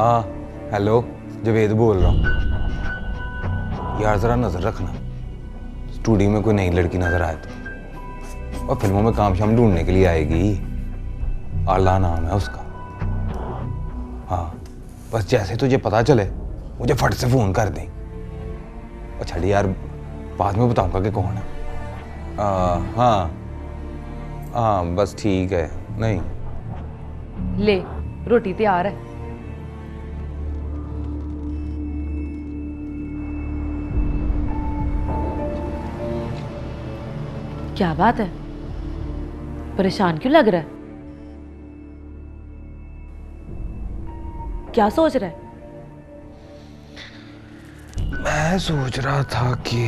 हाँ हेलो, जवेद बोल रहा हूँ। यार ज़रा नज़र रखना, स्टूडियो में कोई नई लड़की नज़र आए तो। और फिल्मों में काम शाम ढूंढने के लिए आएगी, आला नाम है उसका। हाँ बस जैसे तुझे पता चले मुझे फट से फ़ोन कर दें। और छड़ी यार, बाद में बताऊँगा कि कौन है। हाँ हाँ बस ठीक है। नहीं ले रोटी तैयार है। क्या बात है, परेशान क्यों लग रहा है? क्या सोच रहा है? मैं सोच रहा था कि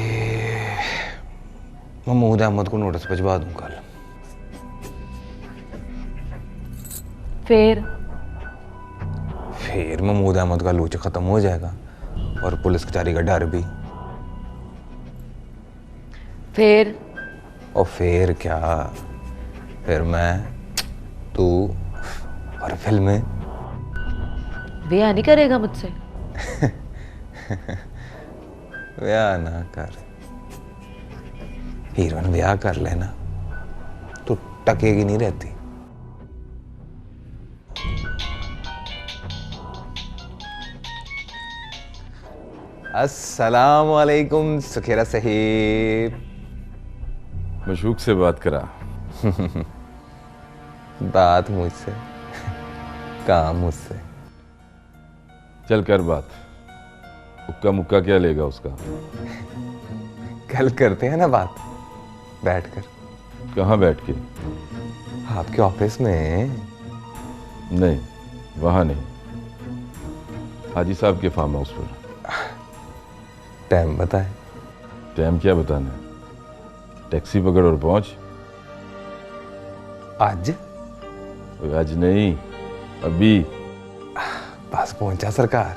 महमूद अहमद को नोटिस भिजवा दूं कल। फिर महमूद अहमद का लूच खत्म हो जाएगा और पुलिस कचहरी का डर भी। और फिर क्या, फिर मैं, तू और फिल्में। ब्याह नहीं करेगा मुझसे? ब्याह ना कर, हीरोइन ब्याह कर लेना, तू टकेगी नहीं रहती। अस्सलाम वालेकुम सुखेरा साहिब। मशूक से बात करा। बात मुझसे, काम मुझसे। चल कर बात। उक्का मुक्का क्या लेगा उसका? कल करते हैं ना बात, बैठकर। कहाँ बैठ के? आपके ऑफिस में। नहीं, वहाँ नहीं, हाजी साहब के फार्म हाउस पर। टाइम बताए। टाइम क्या बताना है? टैक्सी पकड़ और पहुंच। आज? आज नहीं, अभी। बस पहुंचा सरकार।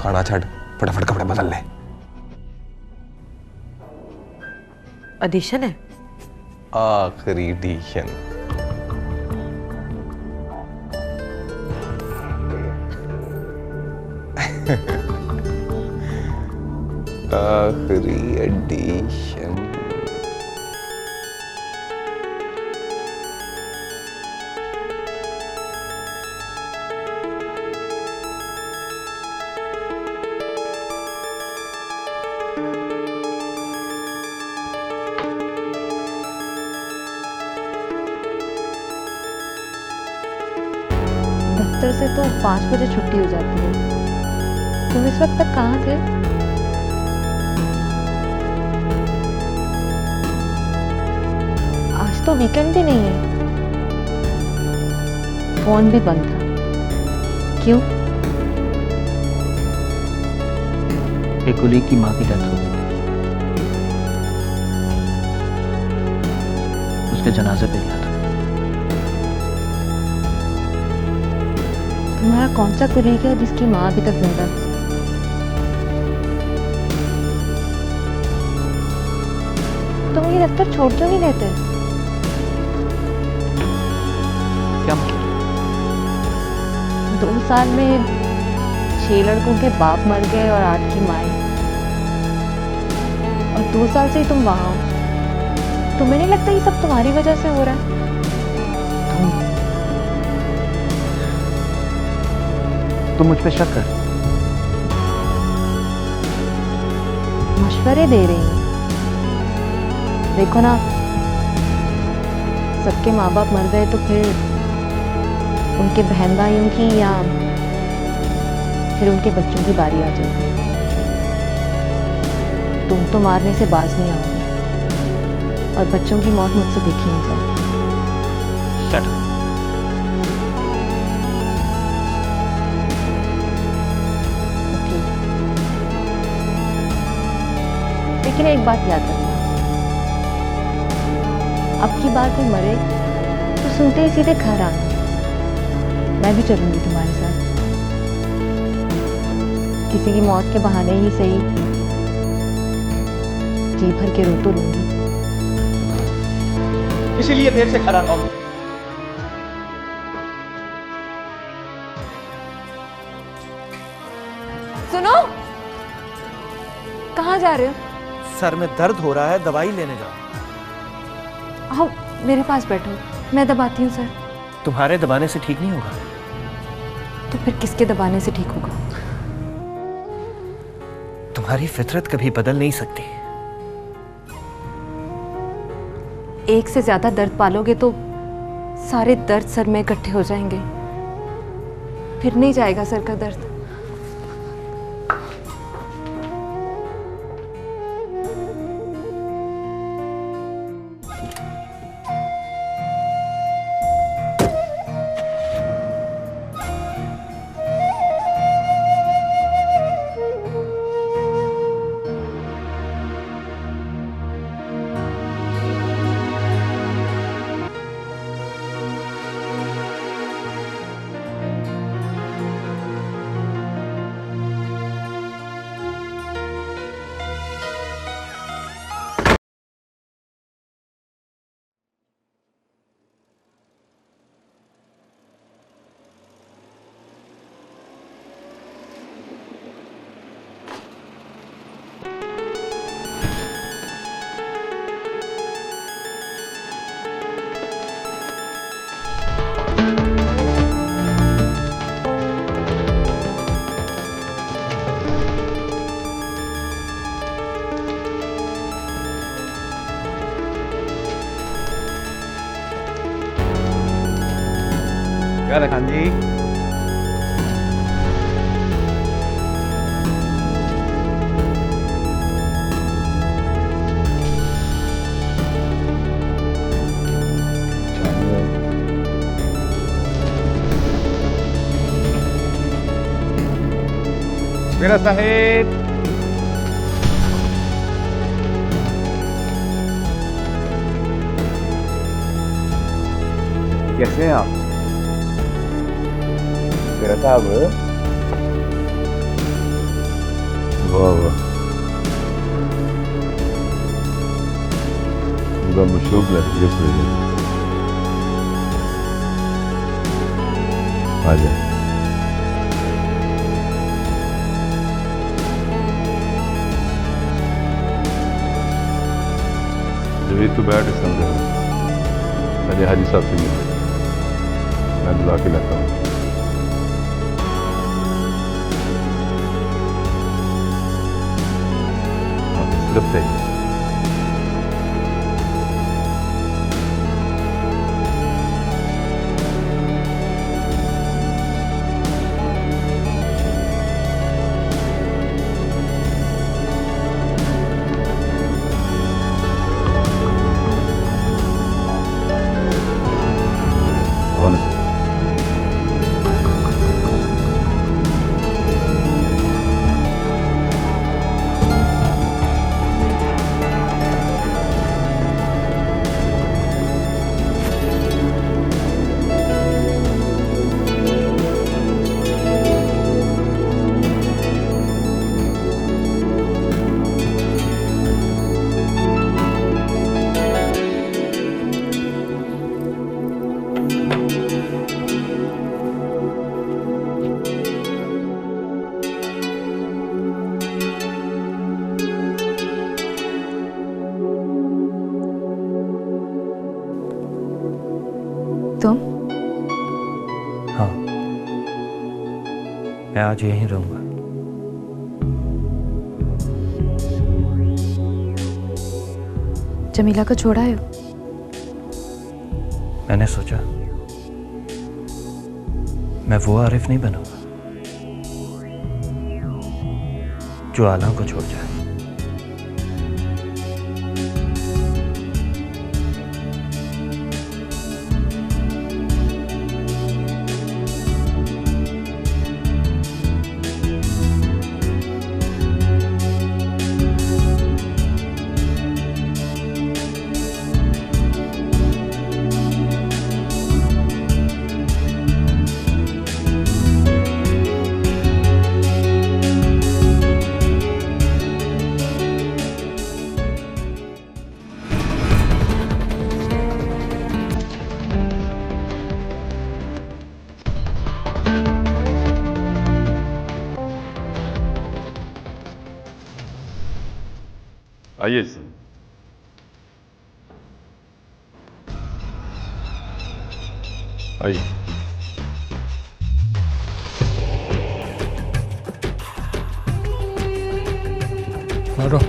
खाना छड़, फटाफट कपड़े बदल ले। ऑडिशन है? आखिरी एडिशन। आखिरी एडिशन। दफ्तर से तो 5 बजे छुट्टी हो जाती है। तुम इस वक्त तक कहाँ थे? आज तो वीकेंड भी नहीं है। फोन भी बंद था। क्यों? एक कुलीग की माँ की डेथ हो गई थी, उसके जनाजे पे गया था। तुम्हारा कौन सा कुलीग है जिसकी माँ अभी तक जिंदा है? तुम ये दफ्तर छोड़ क्यों नहीं देते? क्या मतलब? 2 साल में 6 लड़कों के बाप मर गए और 8 की माएँ। और 2 साल से ही तुम वहां हो। तुम्हें नहीं लगता ये सब तुम्हारी वजह से हो रहा है? तुम मुझ पे शक कर। मशवरे दे रही हूँ। देखो ना, सबके माँ बाप मर गए तो फिर उनके बहन भाइयों की या फिर उनके बच्चों की बारी आ जाएगी। तुम तो मारने से बाज नहीं आओगे और बच्चों की मौत मुझसे देखी नहीं जाएगी। Shut up. लेकिन एक बात याद रखना, अब की बार कोई मरे तो सुनते ही सीधे घर आना। मैं भी चलूंगी तुम्हारे साथ, किसी की मौत के बहाने ही सही, जी भर के रो तो लूंगी। इसीलिए देर से घर आता हूं। कहाँ जा रहे हो? सर में दर्द हो रहा है, दवाई लेने जाओ। आओ मेरे पास बैठो, मैं दबाती हूँ सर। तुम्हारे दबाने से ठीक नहीं होगा। तो फिर किसके दबाने से ठीक होगा? तुम्हारी फितरत कभी बदल नहीं सकती। एक से ज्यादा दर्द पालोगे तो सारे दर्द सर में इकट्ठे हो जाएंगे, फिर नहीं जाएगा सर का दर्द। क्या रखान जी? मेरा साहेब, कैसे हैं आप? मेरा साहब, वाह वाह, पूरा मशरूब लग आ जाए। जब तो बैठ समझ पहले हाजी साहब से मिले, मैं बुला के लाता हूँ। सिर्फ चाहिए। तुम? हाँ, मैं आज यहीं रहूंगा। जमीला को छोड़ा है? मैंने सोचा मैं वो आरिफ नहीं बनूंगा जो आला को छोड़ जाए। आइए सर। आइए। बैठो।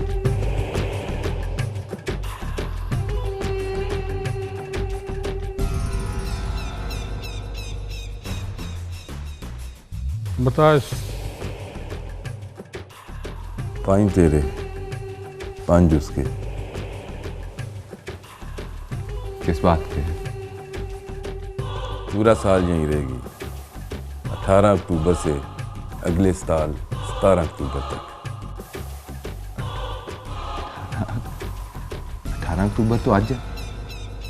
बता। 5 तेरे 5 उसके। किस बात के? पूरा साल यहीं रहेगी, 18 अक्टूबर से अगले साल 17 अक्टूबर तक। 18 अक्टूबर तो आज है।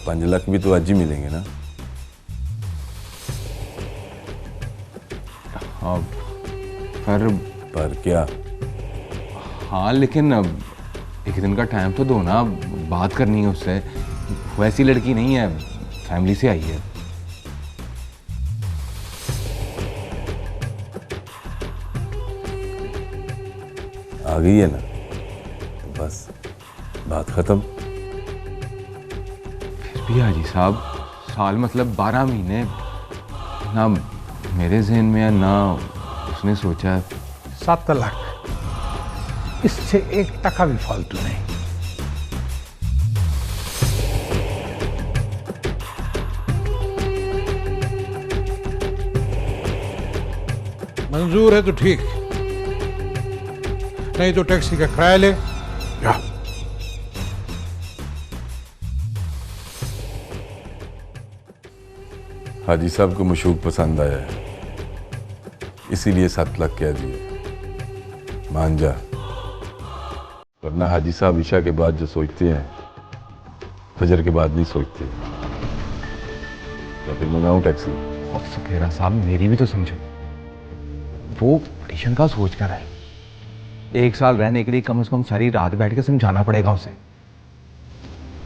5 लाख भी तो आज ही मिलेंगे ना। हाँ पर क्या? हाँ लेकिन अब एक दिन का टाइम तो दो ना, बात करनी है उससे। वैसी लड़की नहीं है, फैमिली से आई है। आ गई है ना तो बस बात खत्म। फिर भी हाजी साहब, साल मतलब 12 महीने। ना मेरे जहन में है ना उसने सोचा। 7 लाख, इससे 1 टका भी फालतू नहीं। मंजूर है तो ठीक, नहीं तो टैक्सी का किराया ले जा। हाजी साहब को मशूक पसंद आया है, इसीलिए 7 लाख कह दिया। मान जा, वरना हाजी साहब ईशा के बाद जो सोचते हैं फजर के बाद नहीं सोचते। या फिर मंगाऊं टैक्सी? और सफेरा साहब मेरी भी तो समझो, वो पटिशन का सोच कर है। 1 साल रहने के लिए कम से कम सारी रात बैठ के समझाना पड़ेगा उसे।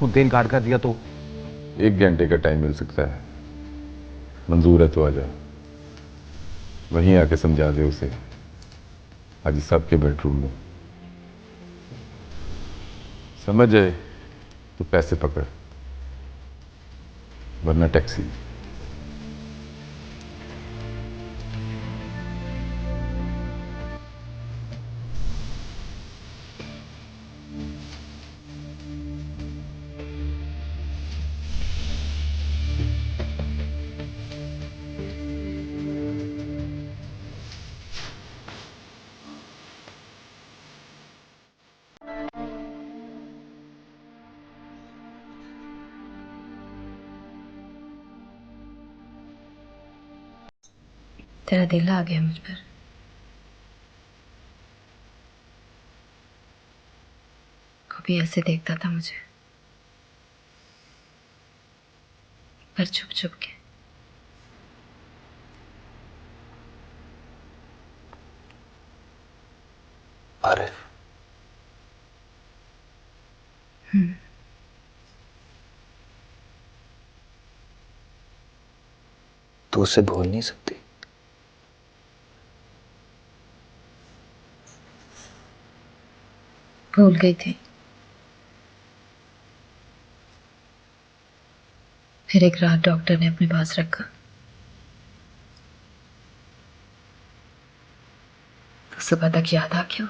मुद्दे इनकार कर दिया तो 1 घंटे का टाइम मिल सकता है। मंजूर है तो आ जा, वहीं आके समझा दे उसे, हाजी साहब के बेडरूम में। समझ आए तो पैसे पकड़, वरना टैक्सी। तेरा दिल आ गया मुझ पर। कभी ऐसे देखता था मुझे, पर छुप छुप के। आरिफ, तू उसे भूल नहीं सकती। भूल गई थी, फिर एक रात डॉक्टर ने अपने पास रखा तो सुबह तक याद आ गया।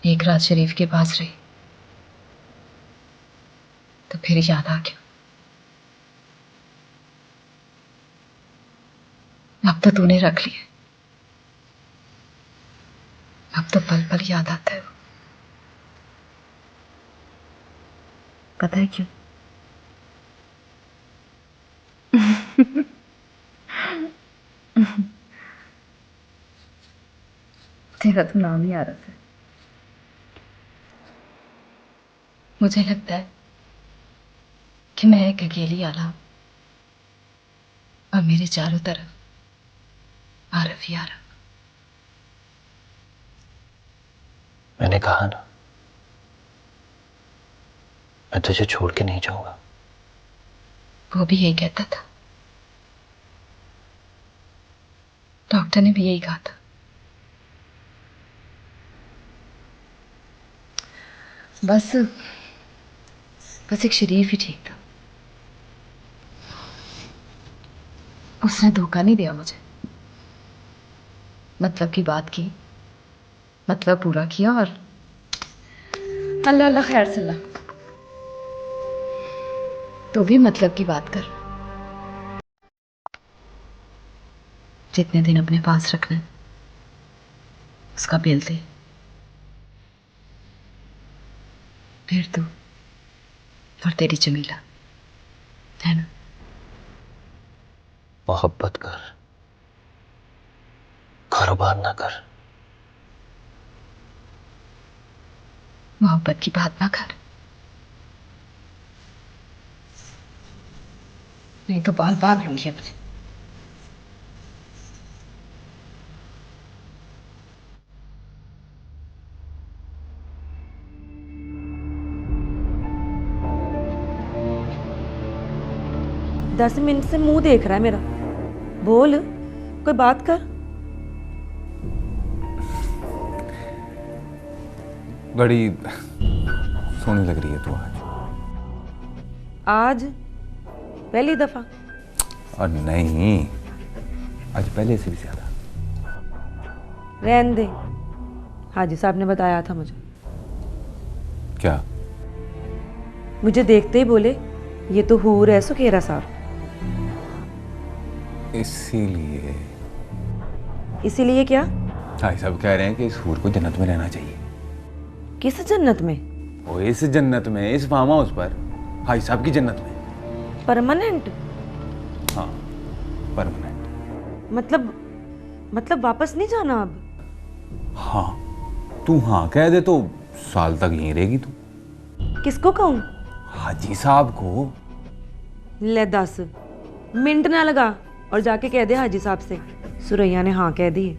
एक रात शरीफ के पास रही तो फिर याद आ गया। अब तो तूने रख लिया, अब तो पल पल याद आता है वो। पता है क्यों? तेरा तो नाम ही आ रहा था। मुझे लगता है कि मैं एक अकेली आला और मेरे चारों तरफ आरफ ही आरफ। मैंने कहा ना, मैं तुझे छोड़ के नहीं जाऊंगा। वो भी यही कहता था, डॉक्टर ने भी यही कहा था। बस बस एक शरीफ ही ठीक था। उसने धोखा नहीं दिया मुझे। मतलब की बात की, मतलब पूरा किया और अल्लाह अल्लाह खैर सल्ला। तो भी मतलब की बात कर। जितने दिन अपने पास रखना है उसका बिल दे। फिर तू और तेरी जमीला, है ना? मोहब्बत कर, कारोबार ना कर। मोहब्बत की बात ना कर, नहीं तो बाल बाल लूंगी अपने। दस मिनट से मुंह देख रहा है मेरा। बोल, कोई बात कर। बड़ी सोहनी लग रही है तू आज। आज पहली दफा? और नहीं, आज पहले से भी ज्यादा। रहने दे, हाजी साहब ने बताया था मुझे। क्या? मुझे देखते ही बोले ये तो हूर है सुकेरा साहब। इसीलिए इसीलिए क्या? भाई साहब कह रहे हैं कि इस हूर को जन्नत में रहना चाहिए। किस जन्नत में? ओ, इस जन्नत में, इस फार्म हाउस पर, भाई साहब की जन्नत में। परमानेंट? हाँ, परमानेंट। मतलब वापस नहीं जाना अब? हाँ, तू हाँ कह दे तो साल तक यहीं रहेगी तू। किसको कहूँ? हाजी साहब को। ले दस मिनट ना लगा और जाके कह दे हाजी साहब से सुरैया ने हाँ कह दी।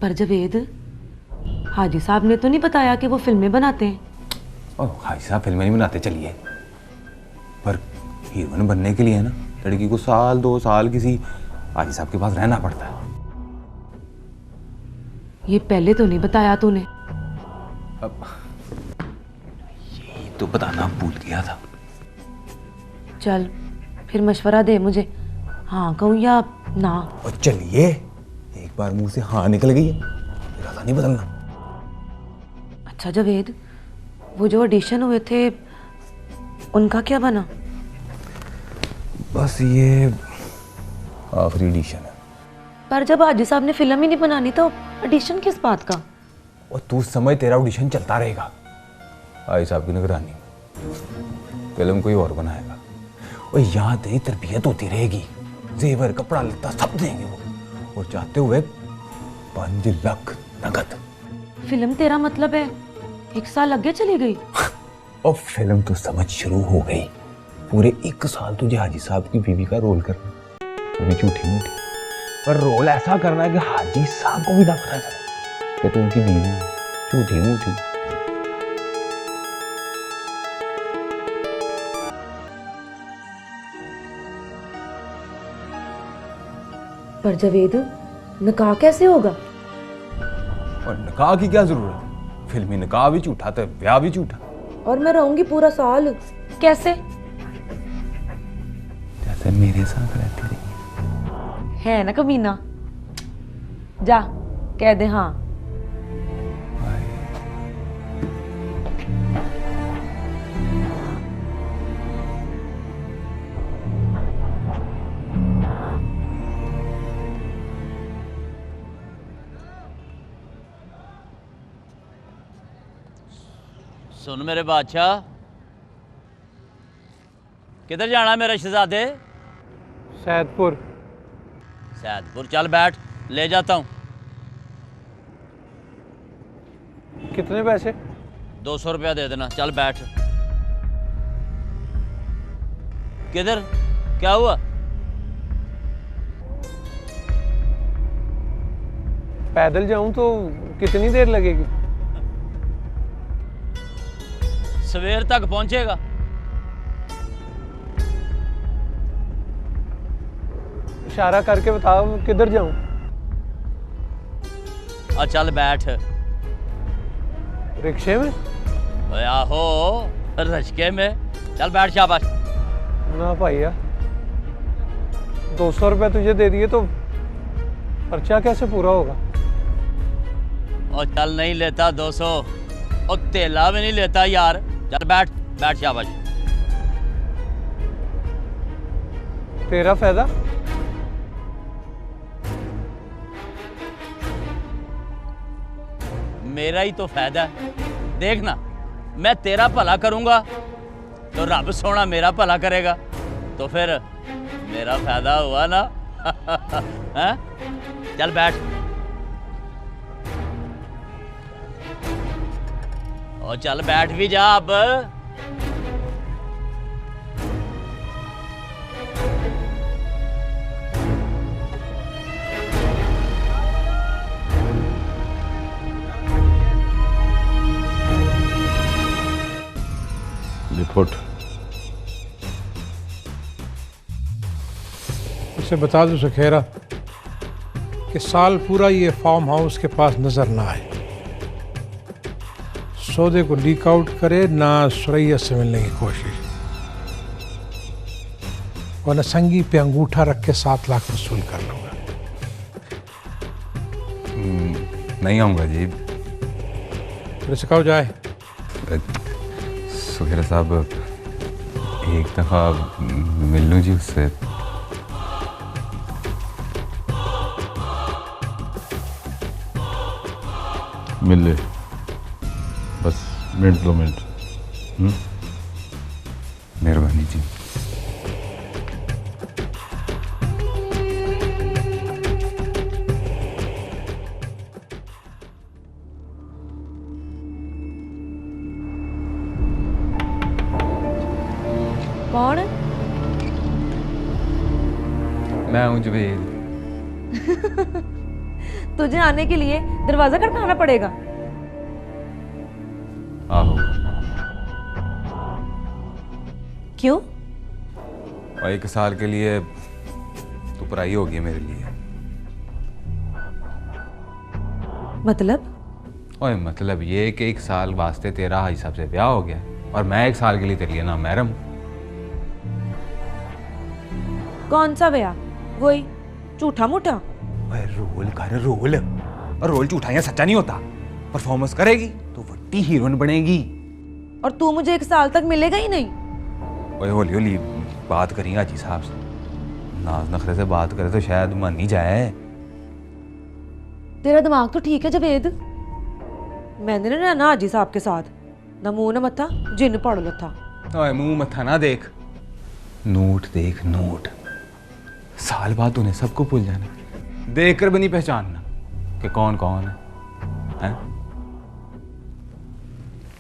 पर जवेद, हाजी साहब ने तो नहीं बताया कि वो फिल्में बनाते हैं। और हाजी साहब फिल्में नहीं बनाते चलिए, पर हीरोइन बनने के लिए ना लड़की को साल 2 साल किसी हाजी साहब के पास रहना पड़ता है। ये पहले तो नहीं बताया तूने। अब यही तो बताना भूल गया था। चल फिर मशवरा दे मुझे, हाँ कहूँ या ना। और चलिए, एक बार मुंह से हाँ निकल गई है, इरादा नहीं बदलना। अच्छा जवेद, वो जो ऑडिशन हुए थे उनका क्या बना? बस ये आखिरी एडिशन है। पर जब हाजी साहब ने फिल्म ही नहीं बनानी तो ऑडिशन किस बात का? और तू समझ, तेरा ऑडिशन चलता रहेगा हाजी साहब की निगरानी में। फिल्म कोई और बनाएगा और यहाँ तेरी तरबियत होती रहेगी, जेवर कपड़ा लत्ता सब देंगे वो, और चाहते हुए 5 लाख नगद। फिल्म तेरा मतलब है 1 साल आगे चली गई? और फिल्म तो समझ शुरू हो गई। पूरे 1 साल तुझे हाजी साहब की बीवी का रोल करना, वो भी झूठी मूठी, पर रोल ऐसा करना है कि हाजी साहब को भी ना पता चले कि तू उनकी बीवी है, झूठी मूठी। पर जवेद, निकाह कैसे होगा? और निकाह की क्या जरूरत? फिल्मी निकाह भी झूठा तो ब्याह भी झूठा। और मैं रहूंगी पूरा साल कैसे? जैसे मेरे साथ रहती रही है ना कमीना। जा कह दे हाँ। सुन मेरे बादशाह, किधर जाना मेरे शहजादे? सैदपुर। सैदपुर, चल बैठ, ले जाता हूँ। कितने पैसे? 200 रुपया दे देना, चल बैठ। किधर, क्या हुआ? पैदल जाऊं तो कितनी देर लगेगी? सवेर तक पहुंचेगा। इशारा करके बताओ किधर जाऊं? चल बैठ। रिक्शे में? ओए आहो रश्के में। चल बैठ शाबाश। ना भैया, 200 रुपये तुझे दे दिए तो खर्चा कैसे पूरा होगा? और चल नहीं लेता 200 और तेला भी नहीं लेता यार। चल बैठ बैठ शाबाश। तेरा फायदा? मेरा ही तो फायदा है। देखना मैं तेरा भला करूंगा तो रब सोना मेरा भला करेगा, तो फिर मेरा फायदा हुआ ना। हैं? चल बैठ। और चल बैठ भी जा अब। रिपोर्ट उसे बता दो सखेरा कि साल पूरा ये फार्म हाउस के पास नजर ना आए, सौदे को लीक आउट करे ना सुरैया से मिलने की कोशिश, वरना संगी पे अंगूठा रख के 7 लाख वसूल कर लूंगा। नहीं आऊँगा जी। फिर से कहो जाए। सुहेरा साहब एक दफ़ा मिल लूँ जी उससे। मिल ले, बस मिनट 2 मिनट। मेहरबानी जी। कौन? मैं हूँ जुबेद। तुझे आने के लिए दरवाजा खटकाना पड़ेगा। आहो। क्यों? और 1 साल के लिए तो पराई होगी है मेरे लिए। मतलब? ओए मतलब ये कि 1 साल वास्ते तेरा हाजी साहब से ब्याह हो गया और मैं 1 साल के लिए तेरे लिए ना महरम। कौन सा ब्याह? वही झूठा मूठा? ओए रोल कर रोल, और रोल झूठा या सच्चा नहीं होता। परफॉर्मेंस करेगी तो वट्टी हीरोइन बनेगी। और तू मुझे 1 साल तक मिलेगा ही नहीं। ओए होली होली बात करेंगे हाजी साहब से, नाज नखरे से बात करे तो शायद मान नहीं जाए। तेरा दिमाग तो ठीक है जवेद। मैंने ना रहना हाजी साहब के साथ, ना मुंह ना मत्था, जिन पड़ लथा। ओए मुंह मत्था ना देख, नोट देख नोट। साल बाद उन्हें सबको भूल जाना, देख कर भी नहीं पहचानना कि कौन कौन है।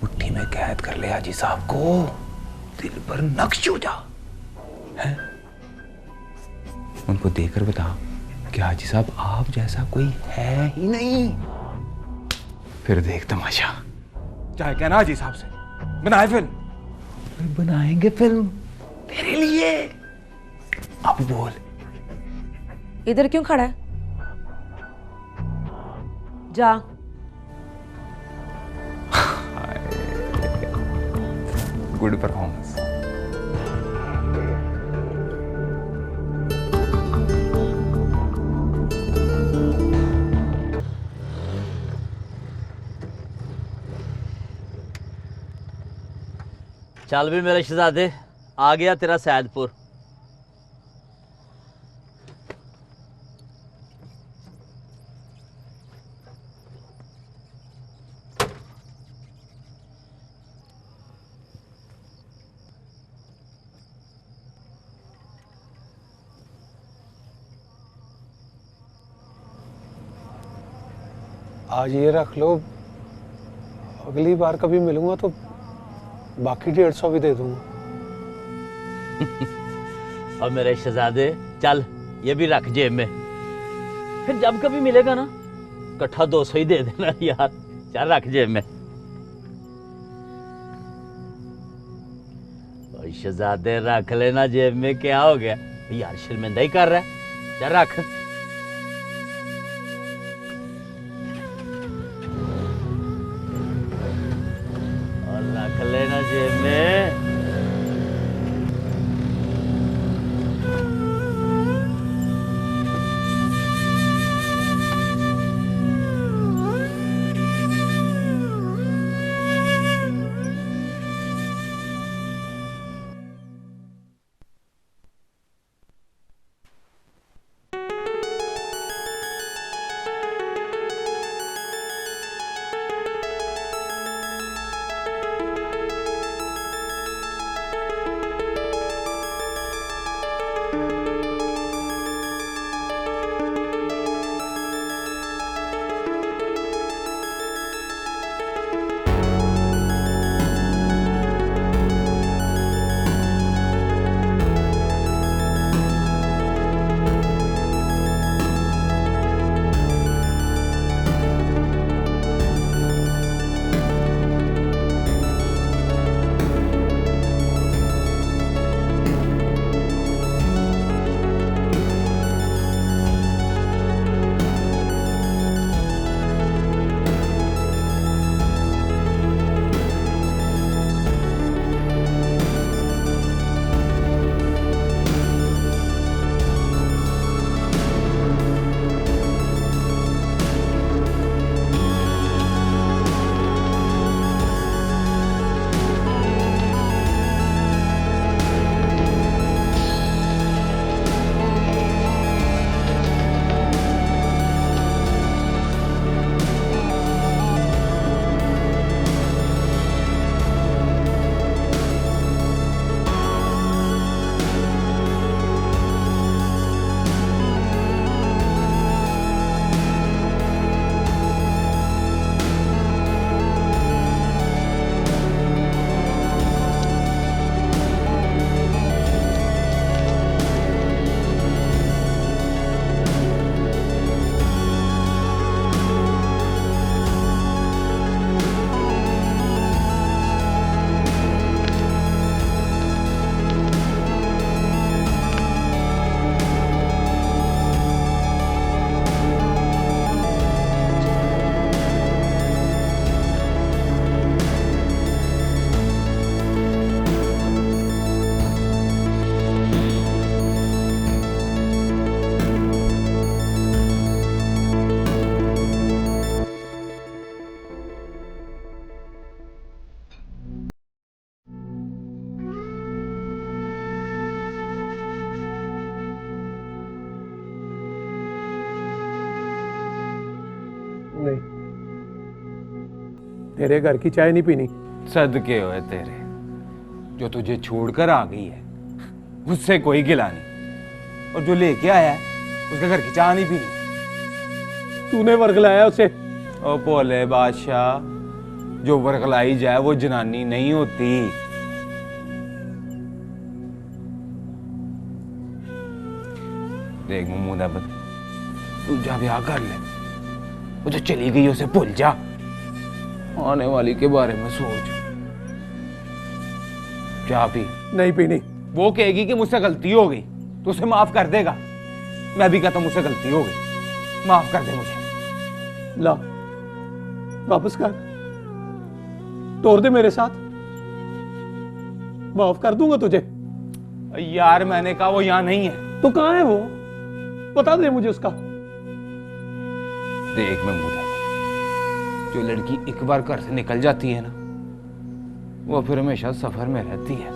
मुट्ठी में कैद कर ले हाजी साहब को, दिल पर नक्श हो जा। हैं? उनको देखकर बता कि हाजी साहब आप जैसा कोई है ही नहीं। फिर देख तमाशा। चाहे कहना हाजी साहब से बनाए फिल्म। बनाएंगे फिल्म तेरे लिए। अब बोल। इधर क्यों खड़ा है? जा। Good performance. चल भी मेरे शहजादे, आ गया तेरा सैदपुर। आज ये रख लो, अगली बार कभी मिलूंगा तो बाकी 150 भी दे दूंगा। और मेरे शहजादे चल ये भी रख जेब में, फिर जब कभी मिलेगा ना इकट्ठा 200 ही दे देना यार। चल रख जेब में। और शहजादे रख लेना जेब में, क्या हो गया यार, शर्मिंदा ही कर रहा है। चल रख। नहीं, तेरे घर की चाय नहीं पीनी। सदके होए तेरे, जो तुझे छोड़कर आ गई है उससे कोई गिला नहीं, और जो लेके आया है उसके घर की चाय नहीं पीनी। तूने वर्गलाया उसे। ओ भोले बादशाह, जो वर्गलाई जाए वो जनानी नहीं होती। देख महमूद अहमद, तू जा ब्याह कर ले, वो जो चली गई उसे भूल जा, आने वाली के बारे में सोच। जा पी। नहीं पीनी। वो कहेगी कि मुझसे गलती हो गई तो उसे माफ कर देगा, मैं भी कहता हूं मुझसे गलती हो गई, माफ कर दे मुझे। ला, वापस कर, तोड़ दे मेरे साथ, माफ कर दूंगा तुझे। यार मैंने कहा वो यहां नहीं है। तो कहां है वो, बता दे मुझे उसका। देख महमूद अहमद, जो लड़की एक बार घर से निकल जाती है ना, वो फिर हमेशा सफर में रहती है,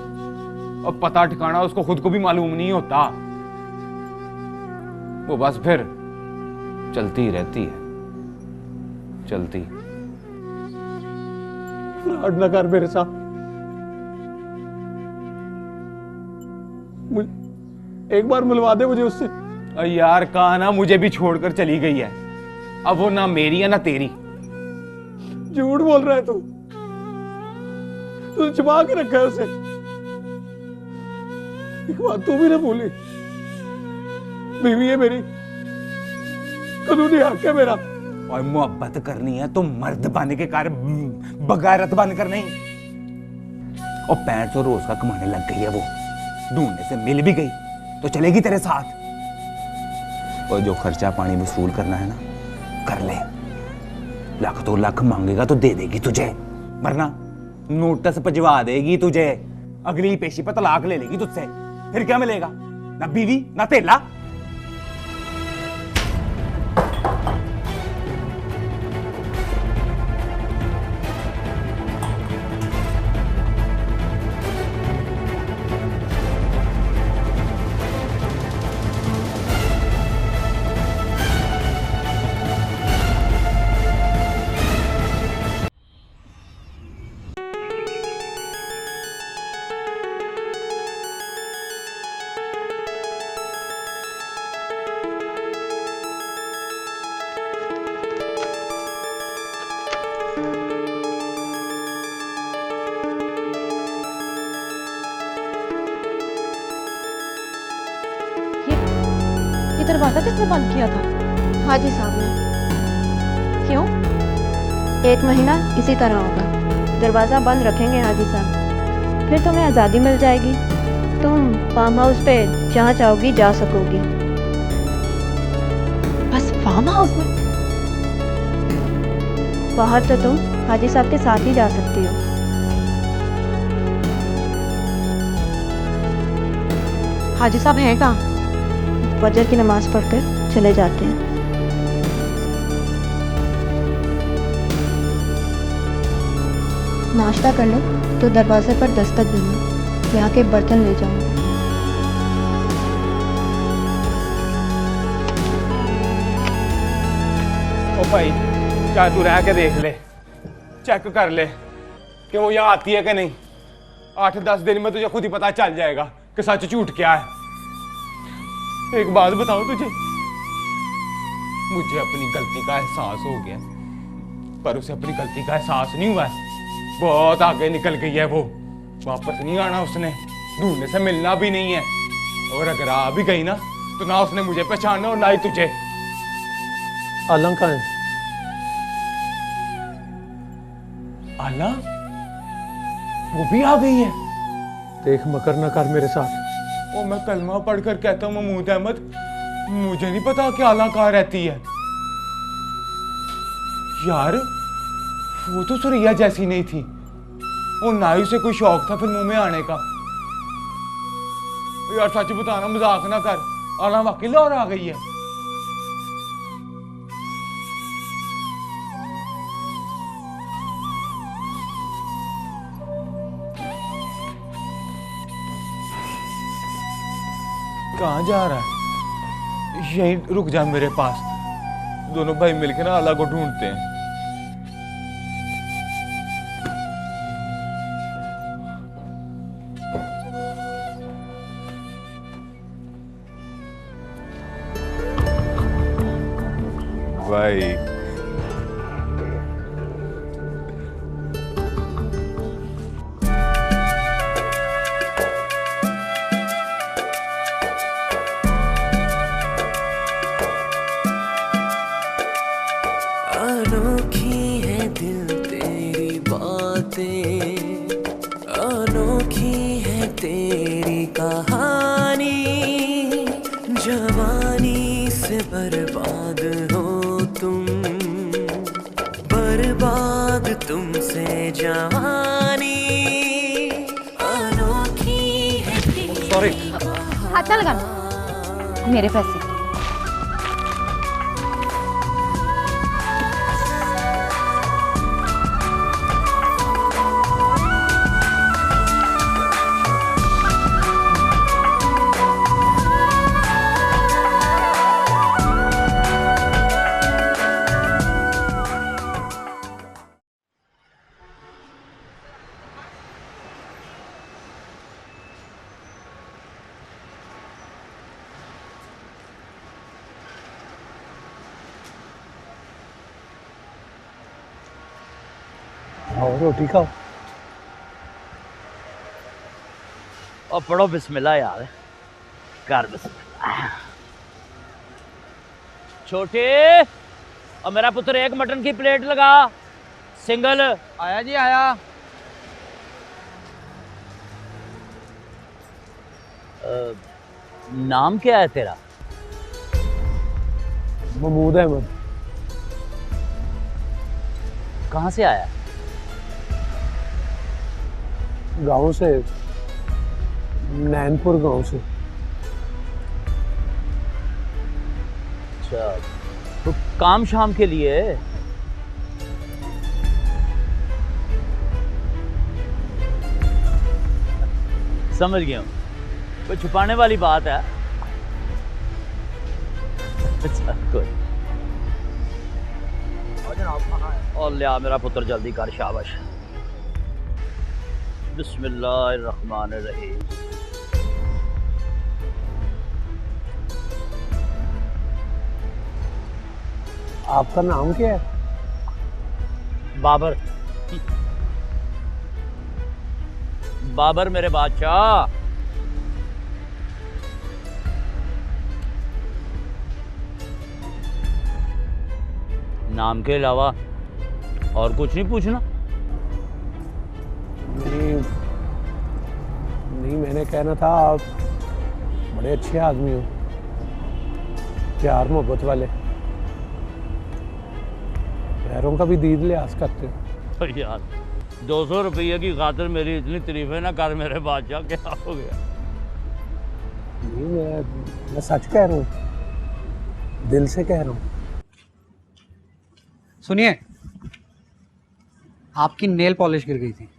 और पता ठिकाना उसको खुद को भी मालूम नहीं होता, वो बस फिर चलती ही रहती है, चलती। फ्रॉड ना कर मेरे साथ, एक बार मिलवा दे मुझे उससे। यार कहा ना, मुझे भी छोड़कर चली गई है, अब वो ना मेरी है ना तेरी। झूठ बोल रहा है तू, तूने छुपा के रखा है उसे। एक बात तू भी ना भूली, बीवी है मेरी, कानूनी हक है मेरा। और मोहब्बत करनी है तो मर्द बनने के कारण, बगैरत बनकर नहीं। और 65 रोज का कमाने लग गई है वो, ढूंढने से मिल भी गई तो चलेगी तेरे साथ। और जो खर्चा पानी वसूल करना है ना, कर ले, लाख 2 लाख मांगेगा तो दे देगी तुझे, वरना नोटिस पजवा देगी तुझे, अगली पेशी पर तलाक ले लेगी तुझसे, फिर क्या मिलेगा, ना बीवी ना तेला। ये दरवाजा किसने बंद किया था? हाजी साहब ने। क्यों? 1 महीना इसी तरह होगा, दरवाज़ा बंद रखेंगे हाजी साहब, फिर तुम्हें आज़ादी मिल जाएगी, तुम फार्म हाउस पे जहाँ चाहोगी जा सकोगी। बस फार्म हाउस में? बाहर तो तुम हाजी साहब के साथ ही जा सकती हो। हाजी साहब हैं कहाँ? फजर की नमाज पढ़कर चले जाते हैं। नाश्ता कर लो तो दरवाजे पर दस्तक देना, यहाँ के बर्तन ले जाऊंगी। ओ भाई, चाहे तू रह के देख ले, चेक कर ले कि वो यहाँ आती है कि नहीं। 8-10 दिन में तुझे खुद ही पता चल जाएगा कि सच झूठ क्या है। एक बात बताऊं तुझे, मुझे अपनी गलती का एहसास हो गया, पर उसे अपनी गलती का एहसास नहीं हुआ है। बहुत आगे निकल गई है वो, वापस नहीं आना उसने, ढूंढने से मिलना भी नहीं है, और अगर आ भी गई ना तो ना उसने मुझे पहचाना और ना ही तुझे। आलम कहाँ है? आला, वो भी आ गई है। देख मकर न कर मेरे साथ। ओ मैं कलमा पढ़कर कहता हूँ महमूद अहमद, मुझे नहीं पता कि आला कहाँ रहती है। यार वो तो सुरैया जैसी नहीं थी, वो ना ही उसे कोई शौक था फिल्मों में आने का। यार सच बताना, मजाक ना कर, आला वाकई लाहौर आ गई है। कहाँ जा रहा है? यहीं रुक जा मेरे पास, दोनों भाई मिलकर ना आला को ढूंढते हैं। भाई अनोखी है दिल तेरी बातें, अनोखी है तेरी कहानी, जवानी से बर्बाद हो तुम, बर्बाद तुमसे जवानी, अनोखी है तेरी। सॉरी, हाथ ना लगाना, मेरे पैसे। रोटी खाओ। और पढ़ो बिस्मिल्लाह यार, कर बिस्मिल्लाह। छोटे, और मेरा पुत्र एक मटन की प्लेट लगा, सिंगल। आया जी आया। नाम क्या है तेरा? महमूद अहमद। कहाँ से आया? गांव से, नैनपुर गांव से। अच्छा, तो काम शाम के लिए? समझ गया हूँ, कोई छुपाने वाली बात है? अच्छा कोई। और लिया मेरा पुत्र, जल्दी कर, शाबाश। बिस्मिल्लाहिर्रहमानिर्रहीम। आपका नाम क्या है? बाबर। बाबर मेरे बादशाह। नाम के अलावा और कुछ नहीं पूछना? नहीं, मैंने कहना था आप बड़े अच्छे आदमी हो, प्यार मोहब्बत वाले, पैरों का भी दीद लिहाज करते हो। यार 200 रुपये की खातिर मेरी इतनी तारीफें ना कर मेरे बादशाह, क्या हो गया? नहीं, मैं सच कह रहा हूँ, दिल से कह रहा हूँ। सुनिए, आपकी नेल पॉलिश गिर गई थी।